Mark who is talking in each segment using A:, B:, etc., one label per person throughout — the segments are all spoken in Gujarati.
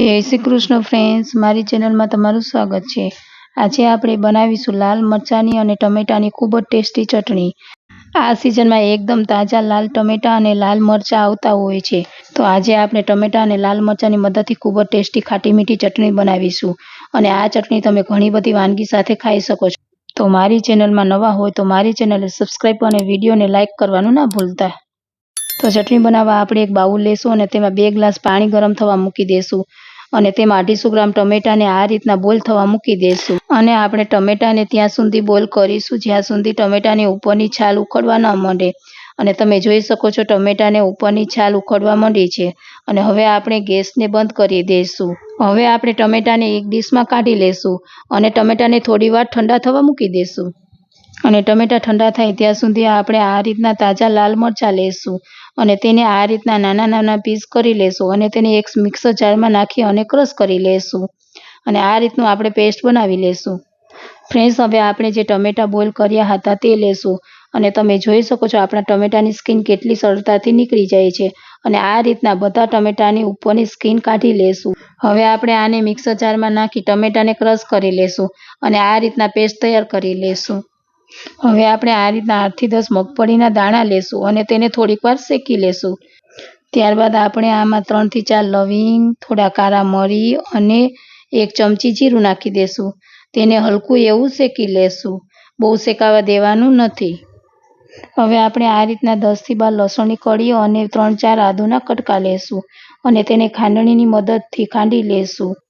A: જય શ્રી કૃષ્ણ ફ્રેન્ડ્સ, મારી ચેનલમાં તમારું સ્વાગત છે। આજે આપણે બનાવીશું લાલ મરચાંની અને ટમેટાની ખૂબ જ ટેસ્ટી ચટણી। આ સિઝનમાં એકદમ તાજા લાલ ટમેટા અને લાલ મરચાં આવતા હોય છે, તો આજે આપણે ટમેટા અને લાલ મરચાંની મદદથી ખૂબ જ ટેસ્ટી ખાટી મીઠી ચટણી બનાવીશું અને આ ચટણી તમે ઘણી બધી વાનગી સાથે ખાઈ શકો છો। તો મારી ચેનલમાં નવા હોય તો મારી ચેનલને સબસ્ક્રાઈબ અને વિડીયોને લાઇક કરવાનું ના ભૂલતા। તો ચટણી બનાવવા આપણે એક બાઉલ લેશું અને તેમાં 2 ગ્લાસ પાણી ગરમ થવા મૂકી દેશું અને તેમાં 250 ગ્રામ ટમેટાને આ રીતના બોઇલ થવા મૂકી દેશું અને આપણે ટમેટાને ત્યાં સુધી બોઇલ કરીશું જ્યાં સુધી ટમેટાની ઉપરની છાલ ઉખડવા ન માંડે। અને તમે જોઈ શકો છો ટમેટાને ઉપરની છાલ ઉખડવા માંડી છે અને હવે આપણે ગેસને બંધ કરી દઈશું। હવે આપણે ટમેટાને એક ડીશમાં કાઢી લેશું અને ટમેટાને થોડીવાર ઠંડા થવા મૂકી દેશું અને ટમેટા ઠંડા થાય ત્યાં સુધી આપણે આ રીતના તાજા લાલ મરચાં લેશું અને તેને આ રીતના નાના નાના પીસ કરી લેશું અને તેને એક મિક્સર જારમાં નાખી અને ક્રશ કરી લેશું અને આ રીતનું આપણે પેસ્ટ બનાવી લેશું। ફ્રેન્ડ્સ, હવે આપણે જે ટમેટા બોઇલ કર્યા હતા તે લેશું અને તમે જોઈ શકો છો આપણા ટમેટાની સ્કિન કેટલી સરળતાથી નીકળી જાય છે અને આ રીતના બધા ટમેટાની ઉપરની સ્કિન કાઢી લેશું। હવે આપણે આને મિક્સર જારમાં નાખી ટમેટાને ક્રશ કરી લેશું અને આ રીતના પેસ્ટ તૈયાર કરી લેશું। હવે આપણે આ રીતના 8 થી 10 મગફળીના દાણા લેશું અને તેને થોડીક વાર શેકી લેશું। ત્યારબાદ આપણે આમાં 3 થી 4 લવિંગ, થોડા કાળા મરી અને 1 ચમચી જીરું નાખી દેશું। તેને હલકું એવું શેકી લેશું, બહુ શેકાવા દેવાનું નથી। હવે આપણે આ રીતના 10 થી 12 લસણની કળીઓ અને 3-4 આદુના કટકા લેશું અને તેને ખાંડણીની મદદથી ખાંડી લેશું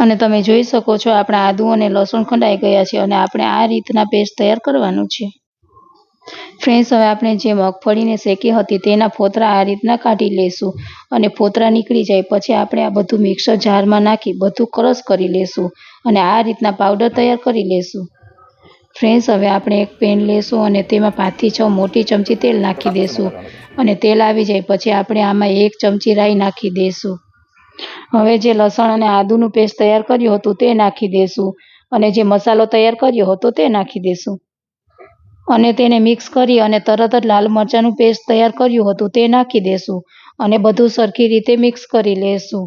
A: અને તમે જોઈ શકો છો આપણા આદુ અને લસણ ખંડાઈ ગયા છે અને આપણે આ રીતના પેસ્ટ તૈયાર કરવાનું છે। ફ્રેન્ડ્સ, હવે આપણે જે મગફળીને શેકી હતી તેના ફોતરા આ રીતના કાઢી લેશું અને ફોતરા નીકળી જાય પછી આપણે આ બધું મિક્સર જારમાં નાખી બધું ક્રશ કરી લેશું અને આ રીતના પાવડર તૈયાર કરી લેશું। ફ્રેન્ડ્સ, હવે આપણે એક પેન લેશું અને તેમાં 5 થી 6 મોટી ચમચી તેલ નાખી દેશું અને તેલ આવી જાય પછી આપણે આમાં 1 ચમચી રાઈ નાખી દેશું। હવે જે લસણ અને આદુનું પેસ્ટ તૈયાર કર્યું હતું તે નાખી દેશું અને જે મસાલો તૈયાર કર્યો હતો તે નાખી દેશું અને તેને મિક્સ કરી અને તરત જ લાલ મરચાંનું પેસ્ટ તૈયાર કર્યું હતું તે નાખી દેશું અને બધું સરખી રીતે મિક્સ કરી લેશું।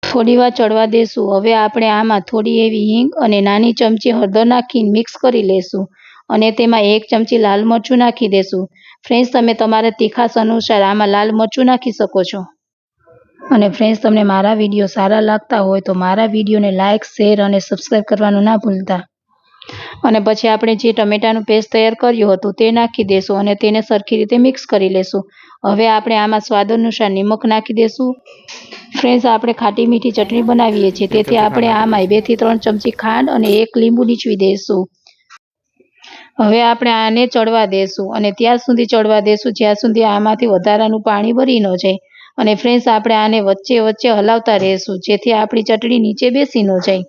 A: થોડીવાર ચડવા દેશું। હવે આપણે આમાં થોડી એવી હિંગ અને નાની ચમચી હળદર નાખીને મિક્સ કરી લેશું અને તેમાં 1 ચમચી લાલ મરચું નાખી દેશું। ફ્રેન્ડ્સ, તમે તમારા તીખાસ અનુસાર આમાં લાલ મરચું નાખી શકો છો અને ફ્રેન્ડ્સ, તમને મારા વિડીયો સારા લાગતા હોય તો મારા વિડીયોને લાઇક, શેર અને સબસ્ક્રાઈબ કરવાનું ના ભૂલતા। અને પછી આપણે જે ટમેટાનું પેસ્ટ તૈયાર કર્યું હતું તે નાખી દેશું અને તેને સરખી રીતે મિક્સ કરી લેશું। હવે આપણે આમાં સ્વાદ અનુસાર નિમક નાખી દેશું। ફ્રેન્ડ્સ, આપણે ખાટી મીઠી ચટણી બનાવીએ છીએ તેથી આપણે આમાં 2 થી 3 ચમચી ખાંડ અને 1 લીંબુ નીચવી દઈશું। હવે આપણે આને ચડવા દેશું અને ત્યાં સુધી ચડવા દેશું જ્યાં સુધી આમાંથી વધારાનું પાણી બળી ન જાય અને ફ્રેન્ડ્સ, આપણે આને વચ્ચે વચ્ચે હલાવતા રહીશું જેથી આપણી ચટણી નીચે બેસી ન જાય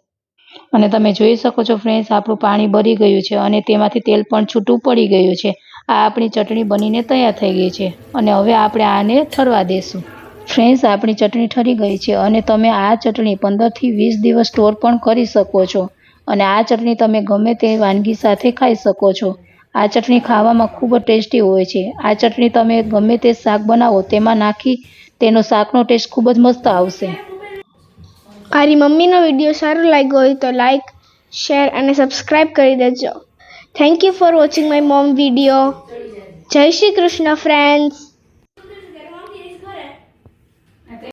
A: અને તમે જોઈ શકો છો ફ્રેન્ડ્સ, આપણું પાણી બળી ગયું છે અને તેમાંથી તેલ પણ છૂટું પડી ગયું છે। આ આપણી ચટણી બનીને તૈયાર થઈ ગઈ છે અને હવે આપણે આને ઠરવા દેશું। ફ્રેન્ડ્સ, આપણી ચટણી ઠરી ગઈ છે અને તમે આ ચટણી 15 થી 20 દિવસ સ્ટોર પણ કરી શકો છો અને આ ચટણી તમે ગમે તે વાનગી સાથે ખાઈ શકો છો। આ ચટણી ખાવામાં ખૂબ જ ટેસ્ટી હોય છે। આ ચટણી તમે ગમે તે શાક બનાવો તેમાં નાખી તેનો શાકનો ટેસ્ટ ખૂબ જ મસ્ત આવશે।
B: મારી મમ્મીનો વિડીયો સારો લાગ્યો હોય તો લાઈક, શેર અને સબસ્ક્રાઈબ કરી દેજો। Thank you for watching my mom video. જય શ્રી કૃષ્ણ ફ્રેન્ડ્સ।